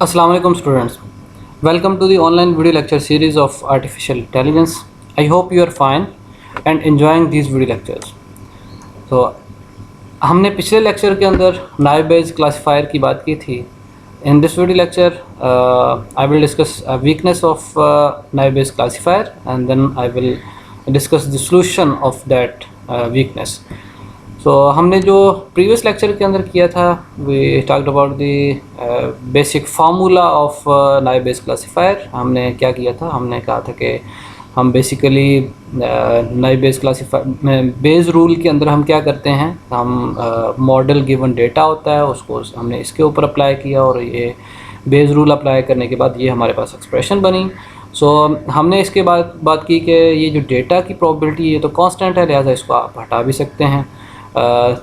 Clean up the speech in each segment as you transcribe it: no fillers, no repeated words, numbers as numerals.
Assalamu alaikum students. Welcome to the online video lecture series of artificial intelligence. I hope you are fine and enjoying these video lectures. तो हमने पिछले lecture के अंदर naive based classifier की बात की थी. In this video lecture, I will discuss a weakness of naive Bayes classifier, and then I will discuss the solution of that weakness. So हमने जो प्रीवियस लेक्चर के अंदर किया था, we talked about the basic formula of naive Bayes classifier. हमने क्या किया था, हमने कहा था कि हम basically naive Bayes classifier base rule के अंदर हम क्या करते हैं, हम मॉडल गिवन डेटा होता है उसको हमने इसके ऊपर अप्लाई किया और ये बेस रूल अप्लाई करने के बाद ये हमारे पास एक्सप्रेशन बनी. सो हमने इसके बाद बात की कि ये जो डेटा की प्रोबेबिलिटी ये तो कांस्टेंट है, लिहाजा इसको आप हटा भी सकते हैं.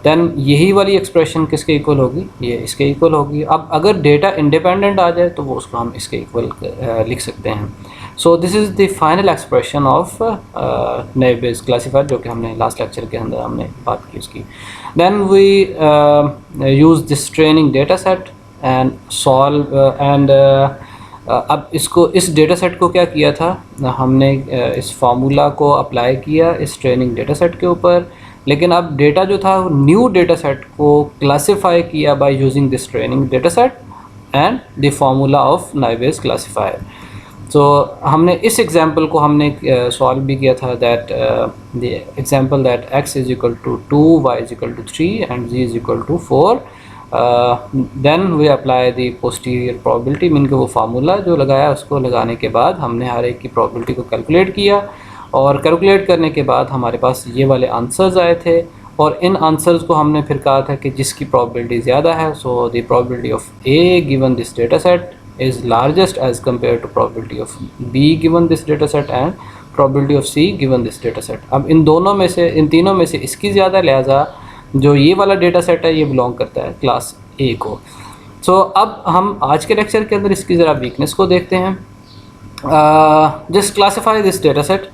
देन यही वाली एक्सप्रेशन किसके इक्वल होगी, ये इसके इक्वल होगी. अब अगर डेटा इंडिपेंडेंट आ जाए तो वो उसको हम इसके इक्वल लिख सकते हैं. So this is the final expression of naive Bayes classifier, जो कि हमने लास्ट लेक्चर के अंदर हमने बात की उसकी. Then we use this training data set and solve and अब इसको इस डेटा सेट को क्या किया था, हमने इस फार्मूला को अप्लाई किया इस ट्रेनिंग डेटा सेट के ऊपर. लेकिन अब डेटा जो था न्यू डेटा सेट को क्लासिफाई किया by using this training data set and the formula of naive Bayes classifier. तो हमने इस एग्जांपल को हमने सॉल्व भी किया था, that the example that x is equal to 2, y is equal to 3 and z is equal to 4. Then we apply the posterior probability, mean के वो फार्मूला जो लगाया उसको लगाने के बाद हमने हर एक की प्रोबेबिलिटी को कैलकुलेट किया और कैलकुलेट करने के बाद हमारे पास ये वाले आंसर्स आए थे. और इन आंसर्स को हमने फिर कहा था कि जिसकी प्रोबेबिलिटी ज़्यादा है, so the probability of A given this data set is largest as compared to probability of B given this data set and probability of C given this data set. अब इन दोनों में से, इन तीनों में से इसकी ज़्यादा, लिहाजा जो ये वाला डेटा सेट है ये बिलोंग करता है क्लास A को. सो अब हम आज के लेक्चर के अंदर इसकी ज़रा वीकनेस को देखते हैं. Just classify this data set.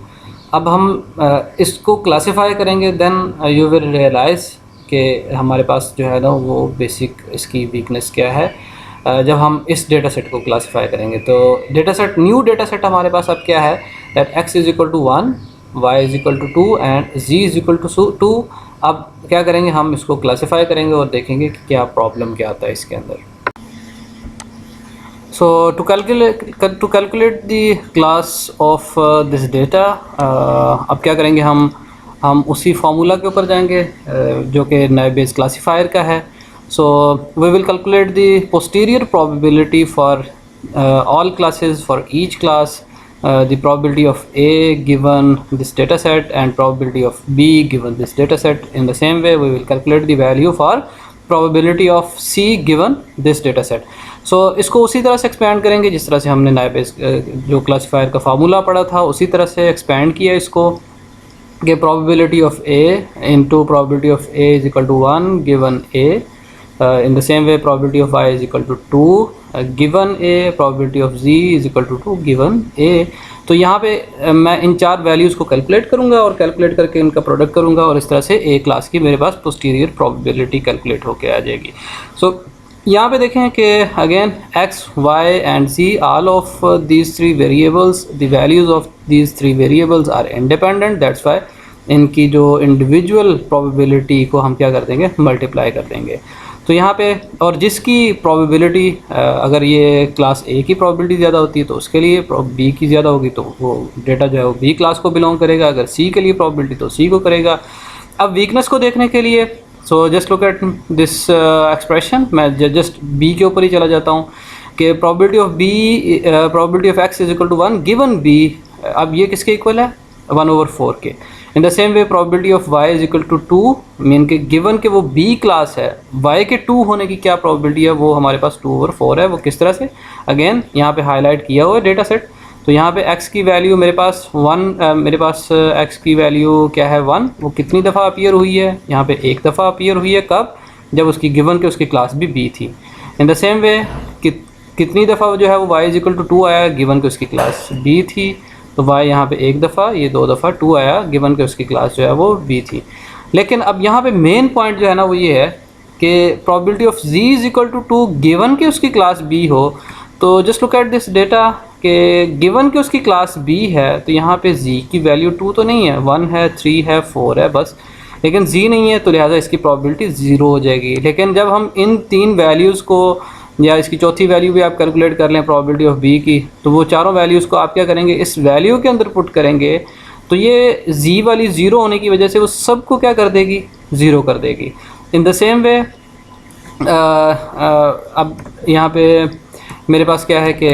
अब हम इसको क्लासीफाई करेंगे, देन यू विल रियलाइज़ कि हमारे पास जो है ना वो बेसिक इसकी वीकनेस क्या है. जब हम इस डेटा सेट को क्लासिफाई करेंगे तो data set, new data set हमारे पास अब क्या है, that x is equal to 1, y is equal to 2 and z is equal to 2. अब क्या करेंगे, हम इसको क्लासिफाई करेंगे और देखेंगे कि क्या प्रॉब्लम क्या आता है इसके अंदर. So to calculate the class of this data, अब क्या करेंगे, हम उसी फार्मूला के ऊपर जाएंगे जो कि नाइव बेस क्लासिफायर का है. So we will calculate the posterior probability for all classes, for each class, the probability of A given this data set and probability of B given this data set. In the same way we will calculate the value for probability of C given this data set. So इसको उसी तरह से expand करेंगे जिस तरह से हमने naive base जो क्लासिफायर का फार्मूला पढ़ा था उसी तरह से expand किया इसको, कि probability of A into probability of A is equal to 1 given A. In the same way probability of y is equal to 2 given A, probability of z is equal to 2 given A. तो यहाँ पे मैं इन चार values को calculate करूँगा और calculate करके इनका प्रोडक्ट करूँगा और इस तरह से A क्लास की मेरे पास पोस्टीरियर प्रोबेबिलिटी कैलकुलेट होके आ जाएगी. सो यहाँ पे देखें कि again x, y and z, all of these three variables, the values of these three variables are independent. That's why इनकी जो इंडिविजुअल प्रोबेबिलिटी को हम क्या कर देंगे, मल्टीप्लाई कर देंगे. तो यहाँ पे और जिसकी प्रोबेबिलिटी अगर ये क्लास A की प्रोबेबिलिटी ज़्यादा होती है तो उसके लिए B की ज़्यादा होगी तो वो डेटा जो है वो B क्लास को बिलोंग करेगा. अगर C के लिए प्रोबेबिलिटी तो C को करेगा. अब वीकनेस को देखने के लिए so just look at this expression. मैं जस्ट B के ऊपर ही चला जाता हूँ कि probability of x is equal to 1 given B. अब ये किसके इक्वल है, 1/4 के. In the same way probability of y is equal to 2, mean के गिवन के वो B क्लास है, y के 2 होने की क्या प्रोबेबिलिटी है, वो हमारे पास 2/4 है. वो किस तरह से, अगेन यहाँ पे हाईलाइट किया हुआ है डेटा सेट. तो यहाँ पे x की वैल्यू मेरे पास 1, मेरे पास x की वैल्यू क्या है 1. वो कितनी दफ़ा अपीयर हुई है, यहाँ पे एक दफ़ा अपीयर हुई है. कब, जब उसकी गिवन के उसकी क्लास भी B थी. इन द सेम वे कितनी दफ़ा जो है वो y इज इक्वल टू 2 आया, गिवन के उसकी क्लास B थी. तो y यहाँ पे एक दफ़ा, ये 2 दफ़ा 2 आया, गिवन के उसकी क्लास जो है वो B थी. लेकिन अब यहाँ पे मेन पॉइंट जो है ना वो ये है कि probability of z is equal to 2 given के उसकी क्लास B हो तो just look at this data कि गिवन कि उसकी क्लास B है, तो यहाँ पे Z की वैल्यू 2 तो नहीं है, 1 है, 3 है, 4 है बस, लेकिन Z नहीं है, तो लिहाजा इसकी प्रोबेबिलिटी 0 हो जाएगी। लेकिन जब हम इन 3 वैल्यूज़ को या इसकी चौथी वैल्यू भी आप कैलकुलेट कर लें प्रोबेबिलिटी ऑफ B की, तो वो चारों वैल्यूज़ को आप क्या करेंगे, इस वैल्यू के अंदर पुट करेंगे, तो ये Z वाली 0 होने की वजह से वो सबको क्या कर देगी, 0 कर देगी। इन द सेम वे अब यहाँ पे मेरे पास क्या है कि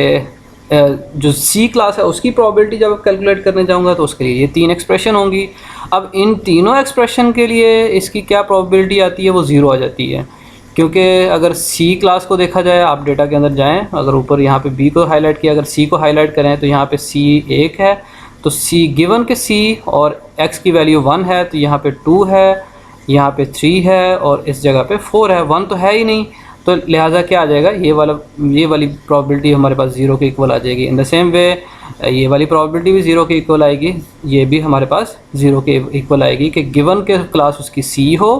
जो C क्लास है उसकी प्रोबेबिलिटी जब कैलकुलेट करने जाऊँगा तो उसके लिए ये 3 एक्सप्रेशन होंगी। अब इन तीनों एक्सप्रेशन के लिए इसकी क्या प्रोबेबिलिटी आती है, वो 0 आ जाती है, क्योंकि अगर C क्लास को देखा जाए, आप डेटा के अंदर जाएं, अगर ऊपर यहाँ पे B को हाईलाइट किया, अगर C को हाईलाइट करें तो यहाँ पे C 1 है, तो C गिवन के C और X की वैल्यू 1 है, तो यहाँ पे 2 है, यहाँ पे 3 है और इस जगह पे 4 है, 1 तो है ही नहीं, तो लिहाजा क्या आ जाएगा, ये वाली प्रोबेबिलिटी हमारे पास 0 के इक्वल आ जाएगी। इन द सेम वे ये वाली प्रोबेबिलिटी भी 0 के इक्वल आएगी, ये भी हमारे पास 0 के इक्वल आएगी कि गिवन के क्लास उसकी C हो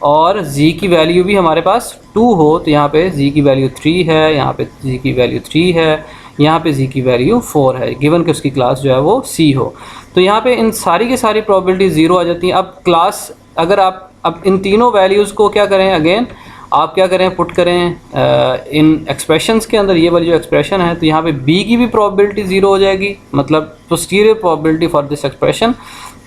और Z की वैल्यू भी हमारे पास 2 हो, तो यहाँ पे Z की वैल्यू 3 है, यहाँ पे Z की वैल्यू 3 है, यहाँ पे Z की वैल्यू 4 है, गिवन के उसकी क्लास जो है वो C हो। तो यहाँ पे इन सारी की सारी प्रोबेबिलिटी 0 आ जाती हैं। अब क्लास अगर आप अब इन तीनों वैल्यूज़ को क्या करें, अगेन आप क्या करें, पुट करें इन एक्सप्रेशंस के अंदर, ये वाली जो एक्सप्रेशन है, तो यहाँ पे B की भी प्रोबेबिलिटी 0 हो जाएगी, मतलब posterior probability for this expression,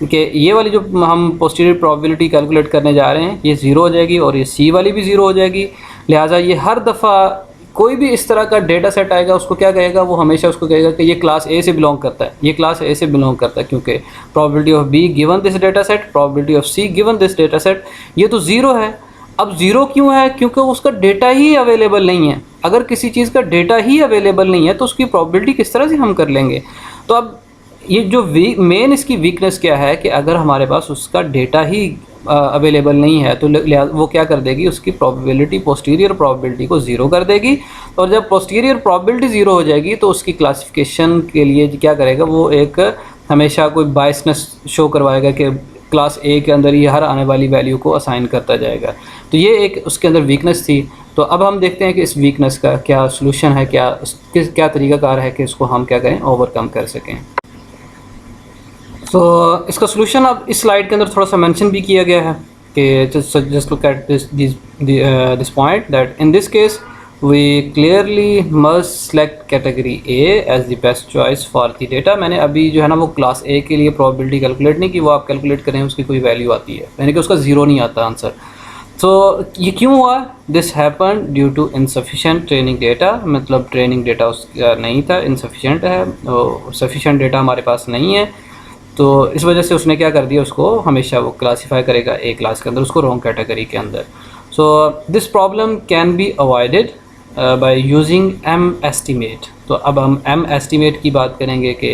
कि ये वाली जो हम पोस्टीरियर प्रोबेबिलिटी कैलकुलेट करने जा रहे हैं ये 0 हो जाएगी और ये C वाली भी 0 हो जाएगी। लिहाजा ये हर दफ़ा कोई भी इस तरह का डेटा सेट आएगा उसको क्या कहेगा, वो हमेशा उसको कहेगा कि ये क्लास A से बिलोंग करता है, ये क्लास A से बिलोंग करता है, क्योंकि probability of B given this data set, probability of C given this data set, ये तो 0 है। अब 0 क्यों है, क्योंकि उसका डेटा ही अवेलेबल नहीं है। अगर किसी चीज़ का डेटा ही अवेलेबल नहीं है तो उसकी प्रोबेबिलिटी किस तरह से हम कर लेंगे। तो अब ये जो मेन इसकी वीकनेस क्या है कि अगर हमारे पास उसका डेटा ही अवेलेबल नहीं है तो वो क्या कर देगी, उसकी प्रोबेबिलिटी पोस्टीरियर प्रोबेबिलिटी को 0 कर देगी, और जब पोस्टीरियर प्रोबेबिलिटी 0 हो जाएगी तो उसकी क्लासिफिकेशन के लिए क्या करेगा, वो एक हमेशा कोई बायसनेस शो करवाएगा कि क्लास A के अंदर ही हर आने वाली वैल्यू को असाइन करता जाएगा। तो ये एक उसके अंदर वीकनेस थी। तो अब हम देखते हैं कि इस वीकनेस का क्या सलूशन है, क्या तरीक़ाकार है कि इसको हम क्या करें, ओवरकम कर सकें। तो इसका सलूशन अब इस स्लाइड के अंदर थोड़ा सा मेंशन भी किया गया है कि just look at this point that in this case we clearly must select category A as the best choice for the data। मैंने अभी जो है ना वो क्लास A के लिए प्रोबेबिलिटी कैलकुलेट नहीं की, वो आप कैलकुलेट करें उसकी कोई वैल्यू आती है, यानी कि उसका 0 नहीं आता आंसर। तो ये क्यों हुआ, this happen due to insufficient training data, मतलब ट्रेनिंग डेटा उसका नहीं था, इनसफिशेंट है, सफिशेंट डेटा हमारे पास नहीं है, तो इस वजह से उसने क्या कर दिया, उसको हमेशा वो क्लासीफाई करेगा A क्लास के अंदर, उसको रॉन्ग कैटेगरी के अंदर। So this problem can be avoided by using M estimate. तो अब हम M एस्टीमेट की बात करेंगे कि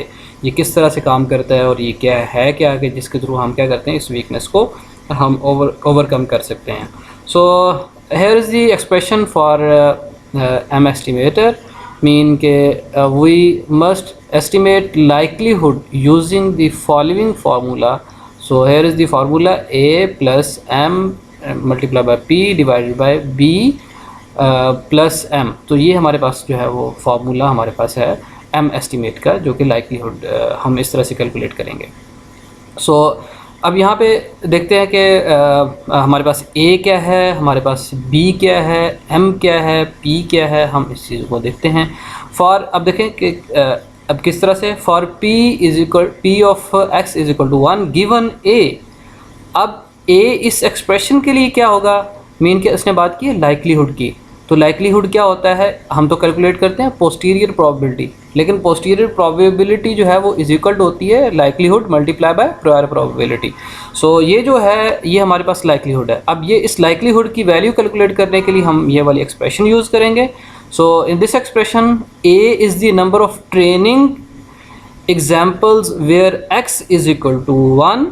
ये किस तरह से काम करता है और ये क्या है कि जिसके थ्रू हम क्या करते हैं, इस वीकनेस को हम ओवरकम कर सकते हैं। So here is the expression for M estimator, mean के we must estimate likelihood using the following formula। so here is the formula A plus M multiplied by P divided by B plus M। तो ये हमारे पास जो है वो formula हमारे पास है M estimate का, जो कि लाइकलीहुड हम इस तरह से कैलकुलेट करेंगे। सो अब यहाँ पे देखते हैं कि हमारे पास A क्या है, हमारे पास B क्या है, M क्या है, P क्या है, हम इस चीज़ को देखते हैं। फॉर अब देखें कि अब किस तरह से, for P of X is equal to 1 given A। अब A इस एक्सप्रेशन के लिए क्या होगा, मीन के उसने बात की है लाइकलीहुड की। तो लाइकलीहुड क्या होता है, हम तो कैलकुलेट करते हैं पोस्टीरियर प्रोबेबिलिटी, लेकिन पोस्टीरियर प्रोबेबिलिटी जो है वो इज इक्वल टू होती है likelihood multiply by prior probability. So ये जो है ये हमारे पास लाइकलीहुड है। अब ये इस लाइकलीहुड की वैल्यू कैलकुलेट करने के लिए हम ये वाली एक्सप्रेशन यूज़ करेंगे। So in this expression A is the number of training examples where X is equal to 1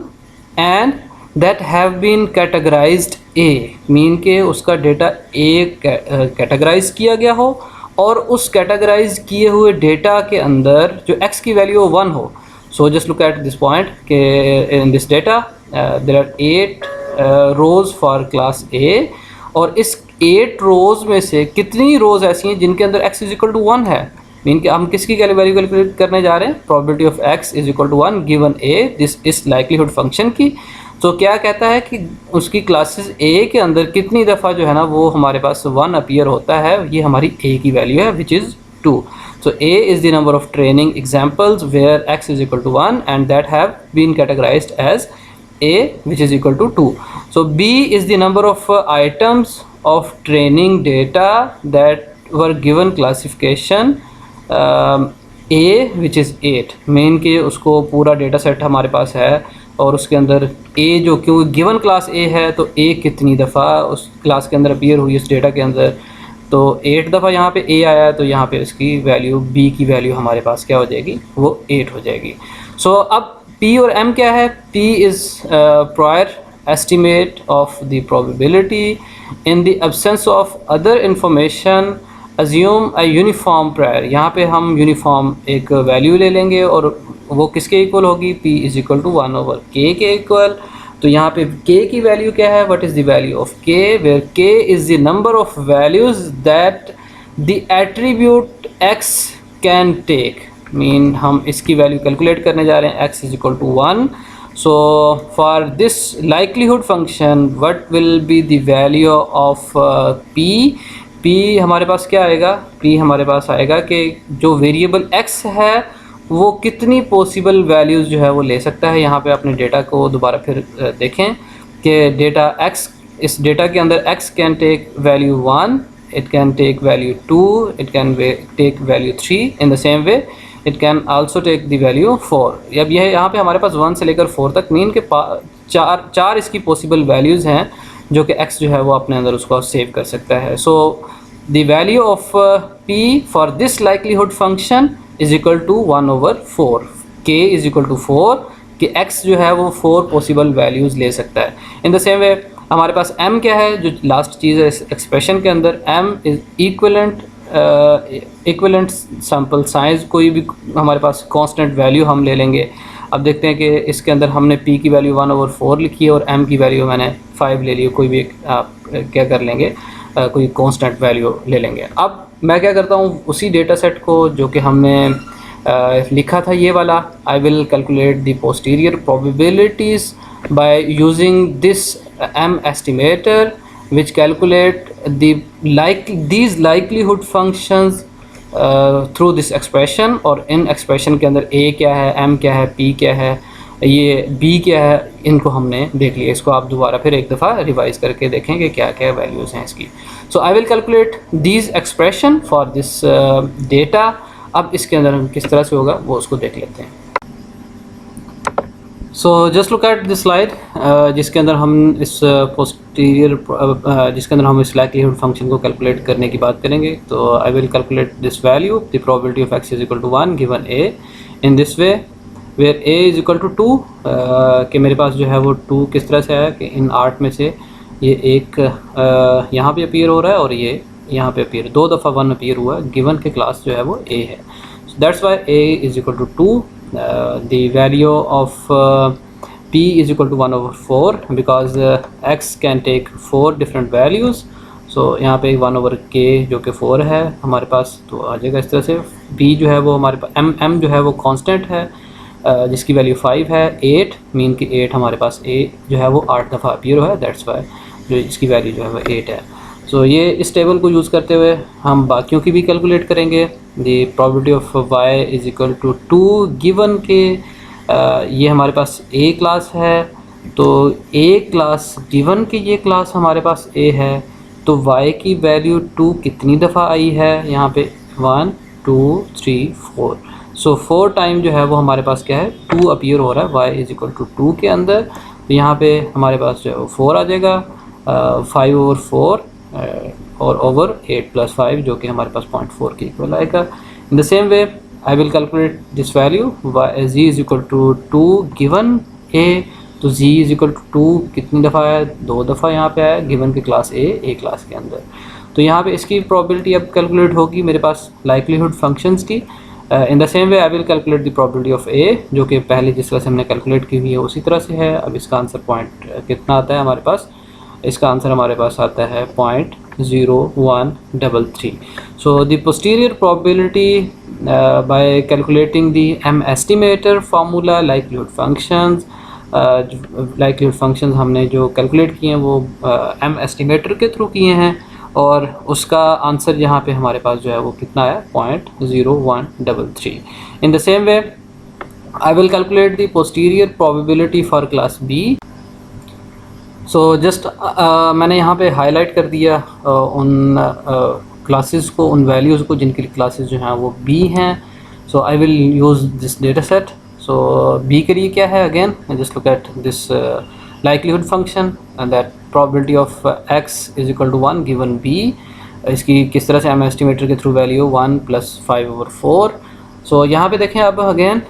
and that have been categorized A, mean के उसका डेटा A कैटेगराइज किया गया हो और उस कैटेगराइज किए हुए डेटा के अंदर जो X की वैल्यू 1 हो। So just look at this point के in this data there are 8 rows for class A, और इस 8 रोज़ में से कितनी रोज़ ऐसी हैं जिनके अंदर x इज इक्वल टू 1 है। मीन कि हम किसकी वैल्यू कैलकुलेट करने जा रहे हैं, probability of x is equal to 1 given a, this इस लाइक्लीहुड फंक्शन की। तो क्या कहता है कि उसकी क्लासेस a के अंदर कितनी दफ़ा जो है ना वो हमारे पास 1 अपीयर होता है, ये हमारी a की वैल्यू है which is 2। So a is the number of training examples where x is equal to 1 and that have been categorized as a which is equal to 2. So b is the number of items of training data that were given classification a which is 8। Main के उसको पूरा data set हमारे पास है और उसके अंदर a जो क्योंकि गिवन क्लास a है तो a कितनी दफ़ा उस क्लास के अंदर अपीयर हुई उस डेटा के अंदर, तो 8 दफ़ा यहाँ पे a आया है तो यहाँ पे इसकी वैल्यू b की वैल्यू हमारे पास क्या हो जाएगी, वो 8 हो जाएगी। सो अब p और m क्या है, p is prior estimate of the probability in the absence of other information assume a uniform prior। यहाँ पे हम यूनिफॉर्म एक वैल्यू ले लेंगे और वो किसके इक्वल होगी, p is equal to 1 over k के इक्वल। तो यहाँ पे k की वैल्यू क्या है, what is the value of k, where k is the number of values that the attribute x can take. Mean हम इसकी वैल्यू कैलकुलेट करने जा रहे हैं, x is equal to 1। So for this likelihood function what will be the value of p हमारे पास क्या आएगा, p हमारे पास आएगा कि जो वेरिएबल x है वो कितनी पॉसिबल वैल्यूज़ जो है वो ले सकता है। यहाँ पे अपने डेटा को दोबारा फिर देखें कि डेटा x, इस डेटा के अंदर x can take value 1, it can take value 2, it can take value 3, in the same way it can also take the value 4। अब यह यहाँ पे हमारे पास 1 से लेकर 4 तक मीन के चार इसकी पॉसिबल वैल्यूज़ हैं जो कि x जो है वो अपने अंदर उसको सेव कर सकता है। So the value of p for this likelihood function is equal to 1 over 4, k is equal to 4 कि x जो है वो 4 पॉसिबल वैल्यूज़ ले सकता है। इन द सेम वे हमारे पास m क्या है, जो लास्ट चीज़ है इस एक्सप्रेशन के अंदर, m is equivalent sample size, कोई भी हमारे पास कांस्टेंट वैल्यू हम ले लेंगे। अब देखते हैं कि इसके अंदर हमने p की वैल्यू 1 ओवर 4 लिखी है और m की वैल्यू मैंने 5 ले ली, कोई भी आप क्या कर लेंगे, कोई कांस्टेंट वैल्यू ले लेंगे। अब मैं क्या करता हूँ, उसी डेटा सेट को जो कि हमने लिखा था ये वाला, आई will calculate the posterior probabilities by using this m estimator which calculate these likelihood functions through this expression. और इन एक्सप्रेशन के अंदर a क्या है, m क्या है, p क्या है, ये b क्या है, इनको हमने देख लिया। इसको आप दोबारा फिर एक दफ़ा रिवाइज़ करके देखेंगे क्या क्या वैल्यूज़ हैं इसकी। So I will calculate these expression for this data. अब इसके अंदर हम किस तरह से होगा वो उसको देख लेते हैं। सो just look at this slide जिसके अंदर हम इस पोस्टीरियर जिसके अंदर हम इस लाइक्लीहुड फंक्शन को कैलकुलेट करने की बात करेंगे। तो I will calculate this value, the probability of x is equal to 1 given a in this way where a is equal to 2 कि मेरे पास जो है वो 2 किस तरह से आया कि इन 8 में से ये एक यहाँ पे अपीयर हो रहा है और ये यहाँ पे अपीयर, 2 दफ़ा 1 अपीयर हुआ, गिवन के क्लास जो है वो a है। So that's why a is equal to 2, the value of p is equal to 1 over 4 because x can take 4 different values। so यहाँ पे 1 over k जो कि 4 है हमारे पास, तो आ जाएगा इस तरह से। p जो है वो हमारे पास m जो है वो कांस्टेंट है जिसकी वैल्यू 5 है, 8 मीन कि 8 हमारे पास a जो है वो 8 दफ़ा अपीयर हुआ है, दैट्स वाई जो इसकी वैल्यू जो है वो 8 है। सो ये इस टेबल को यूज़ करते हुए हम बाकियों की भी कैलकुलेट करेंगे। The probability of y is equal to 2 given के ये हमारे पास a क्लास है, तो a क्लास गिवन के ये क्लास हमारे पास a है, तो y की वैल्यू 2 कितनी दफ़ा आई है यहाँ पे 1 2 3 4। सो 4 टाइम जो है वो हमारे पास क्या है 2 अपीयर हो रहा है y इज़ इक्वल टू 2 के अंदर। तो यहाँ पे हमारे पास जो है वो 4 आ जाएगा, 5 ओवर 4 और ओवर 8 प्लस 5 जो कि हमारे पास 0.4 के इक्वल आएगा। In the same way I will calculate this value z is equal to 2 given a, तो z इज़ इक्वल टू 2 कितनी दफ़ा आया, 2 दफ़ा यहाँ पे आया गिवन के क्लास a क्लास के अंदर। तो यहाँ पे इसकी प्रोबेबिलिटी अब कैलकुलेट होगी मेरे पास लाइक्लीहुड फंक्शंस की। इन the same way I will calculate the probability of a जो कि पहले जिस तरह से हमने कैलकुलेट की हुई है उसी तरह से है। अब इसका आंसर पॉइंट कितना आता है हमारे पास, इसका आंसर हमारे पास आता है 0.9 0.0133. So the posterior probability by calculating the M estimator formula, likelihood functions, likelihood functions हमने जो कैलकुलेट किए हैं वो M estimator के थ्रू किए हैं, और उसका आंसर यहाँ पे हमारे पास जो है वो कितना है 0.0133. In the same way I will calculate the posterior probability for class B. So just मैंने यहाँ पे हाईलाइट कर दिया उन क्लासेस को, उन वैल्यूज़ को जिनकी क्लासेस जो हैं वो B हैं. So I will use this data set. So B के लिए क्या है, again just look at this likelihood function and that probability of x is equal to 1 given B. इसकी किस तरह से हम एस्टिमेटर के थ्रू वैल्यू 1 + 5/4. सो यहाँ पे देखें अब अगेन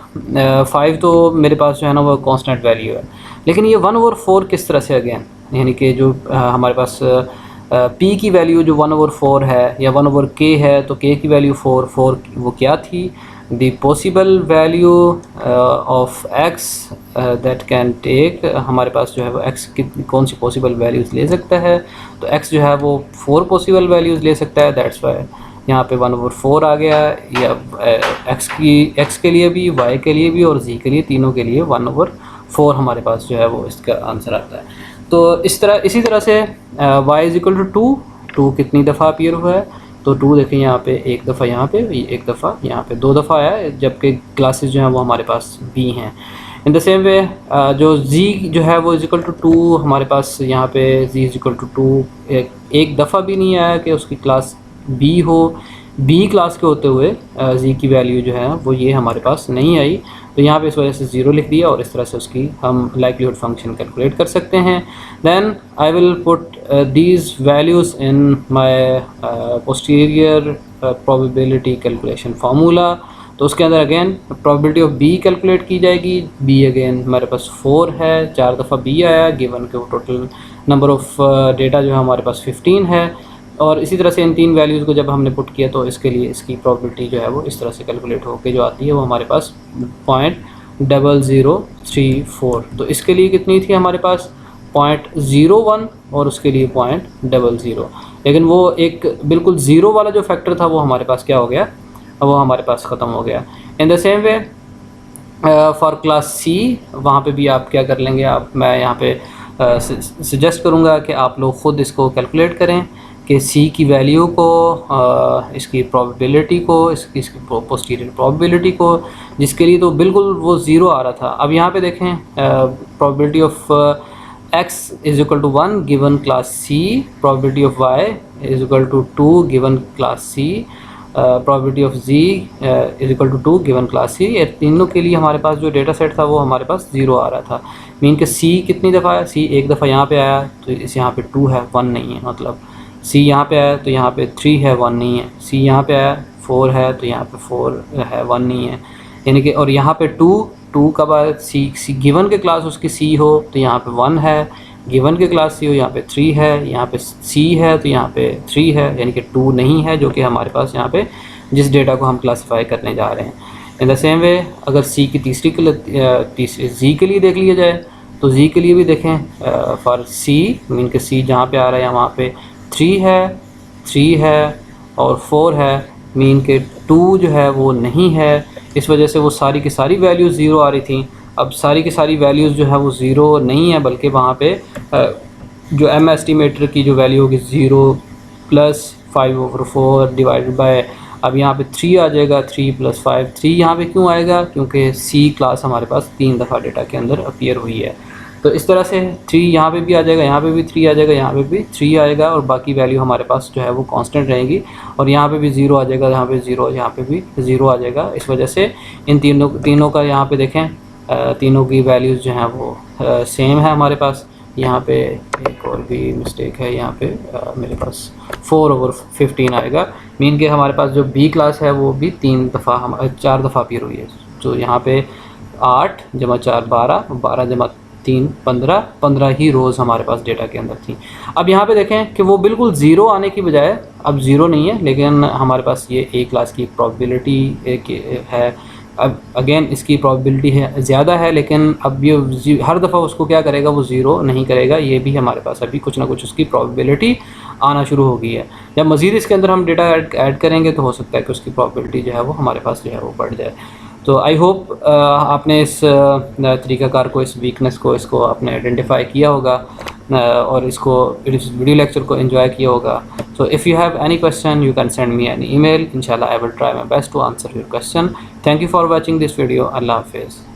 5 तो मेरे पास जो है ना वो कांस्टेंट वैल्यू है, लेकिन ये 1/4 किस तरह से, अगेन यानी कि जो हमारे पास P की वैल्यू जो 1/4 है या 1/k है, तो K की वैल्यू 4 वो क्या थी, the possible value of x that can take, हमारे पास जो है वो x की कौन सी पॉसिबल वैल्यूज़ ले सकता है, तो x जो है वो 4 पॉसिबल वैल्यूज़ ले सकता है. दैट्स वाई यहाँ पे 1/4 आ गया, या x के लिए भी, y के लिए भी और z के लिए, तीनों के लिए 1/4 हमारे पास जो है वो इसका आंसर आता है. तो इसी तरह से y = 2 कितनी दफ़ा अपीयर हुआ है, तो 2 देखें यहाँ पे एक दफ़ा, यहाँ पे एक दफ़ा, यहाँ पे 2 दफ़ा आया है, जबकि क्लासेस जो हैं वो हमारे पास B हैं. इन द सेम वे जो z जो है वो =2 हमारे पास यहाँ पे z =2 एक दफ़ा भी नहीं आया कि उसकी क्लास B हो. B क्लास के होते हुए z की वैल्यू जो है वो ये हमारे पास नहीं आई, तो यहाँ पे इस वजह से 0 लिख दिया, और इस तरह से उसकी हम लाइक्लीहुड फंक्शन कैलकुलेट कर सकते हैं. Then I will put these values in my posterior probability calculation formula. तो उसके अंदर again probability of B calculate की जाएगी. B अगेन हमारे पास 4 है, 4 दफ़ा B आया, गिवन के टोटल नंबर ऑफ़ डेटा जो है हमारे पास 15 है. और इसी तरह से इन तीन वैल्यूज़ को जब हमने पुट किया तो इसके लिए इसकी प्रोबेबिलिटी जो है वो इस तरह से कैलकुलेट होकर जो आती है वो हमारे पास 0.0034. तो इसके लिए कितनी थी हमारे पास 0.01 और उसके लिए 0.00, लेकिन वो एक बिल्कुल ज़ीरो वाला जो फैक्टर था वो हमारे पास क्या हो गया, वो हमारे पास ख़त्म हो गया. इन the same way for class C वहाँ पे भी आप क्या कर लेंगे, मैं यहाँ पे सजेस्ट करूँगा कि आप लोग ख़ुद इसको कैलकुलेट करें कि C की वैल्यू को, इसकी प्रोबेबिलिटी को, इसकी पोस्टीरियर प्रोबेबिलिटी को, जिसके लिए तो बिल्कुल वो 0 आ रहा था. अब यहाँ पे देखें probability of x = 1 given class C, probability of y = 2 given class C, probability of z = 2 given class C. ये तीनों के लिए हमारे पास जो डेटा सेट था वो हमारे पास 0 आ रहा था. मीन कि C कितनी दफ़ा आया, C एक दफ़ा यहाँ पे आया, तो इस यहाँ पे 2 है, 1 नहीं है. मतलब C यहाँ पे आया तो यहाँ पे 3 है, 1 नहीं है. C यहाँ पे आया 4 है तो यहाँ पे 4 है, 1 नहीं है. यानी कि और यहाँ पे 2 कब आया, C गिवन के क्लास उसकी C हो तो यहाँ पे 1 है, गिवन के क्लास C हो यहाँ पे 3 है, यहाँ पे C है तो यहाँ पे 3 है, यानी कि 2 नहीं है, जो कि हमारे पास यहाँ पे जिस डेटा को हम क्लासीफाई करने जा रहे हैं. इन द सेम वे अगर C की तीसरी Z के लिए देख लिया जाए तो Z के लिए भी देखें फॉर C, मीन के C जहाँ पे आ रहा है वहाँ पे 3 है और 4 है, मीन के 2 जो है वो नहीं है. इस वजह से वो सारी की सारी वैल्यूज़ 0 आ रही थी. अब सारी की सारी वैल्यूज़ जो है वो 0 नहीं है, बल्कि वहाँ पे जो M एस्टिमेटर की जो वैल्यू होगी 0 + 5/4 डिवाइडेड बाय, अब यहाँ पे 3 आ जाएगा, 3 + 5. 3 यहाँ पे क्यों आएगा, क्योंकि C क्लास हमारे पास 3 दफ़ा डेटा के अंदर अपीयर हुई है. तो इस तरह से 3 यहाँ पे भी आ जाएगा, यहाँ पे भी 3 आ जाएगा, यहाँ पे भी 3 आएगा, और बाकी वैल्यू हमारे पास जो है वो कांस्टेंट रहेंगी. और यहाँ पे भी 0 आ जाएगा, यहाँ पे 0, यहाँ पे भी 0 आ जाएगा. इस वजह से इन तीनों का यहाँ पे देखें तीनों की वैल्यूज़ जो हैं वो सेम है हमारे पास. यहाँ पे एक और भी मिस्टेक है, यहाँ पे मेरे पास 4/15 आएगा, मीन के हमारे पास जो B क्लास है वो भी 4 दफ़ा अपीयर हुई है. तो यहाँ पे 8 + 4 12, 12 + 3 15 ही रोज़ हमारे पास डेटा के अंदर थी. अब यहाँ पे देखें कि वो बिल्कुल 0 आने की बजाय, अब 0 नहीं है, लेकिन हमारे पास ये A क्लास की प्रोबेबिलिटी है. अब अगेन इसकी प्रोबेबिलिटी है ज़्यादा है, लेकिन अब ये हर दफ़ा उसको क्या करेगा, वो 0 नहीं करेगा. ये भी हमारे पास अभी कुछ ना कुछ उसकी प्रोबेबिलिटी आना शुरू हो गई है। जब मज़ीद इसके अंदर हम डेटा ऐड करेंगे तो हो सकता है कि उसकी प्रॉबिलिटी जो है वो हमारे पास जो है वो बढ़ जाए। तो आई होप आपने इस तरीक़ाकार को, इस वीकनेस को, इसको आपने आइडेंटिफाई किया होगा और इसको, इस वीडियो लेक्चर को एंजॉय किया होगा। So if you have any question, you can send me an email. Inshallah, I will try my best to answer your question. Thank you for watching this video. Allah Hafiz.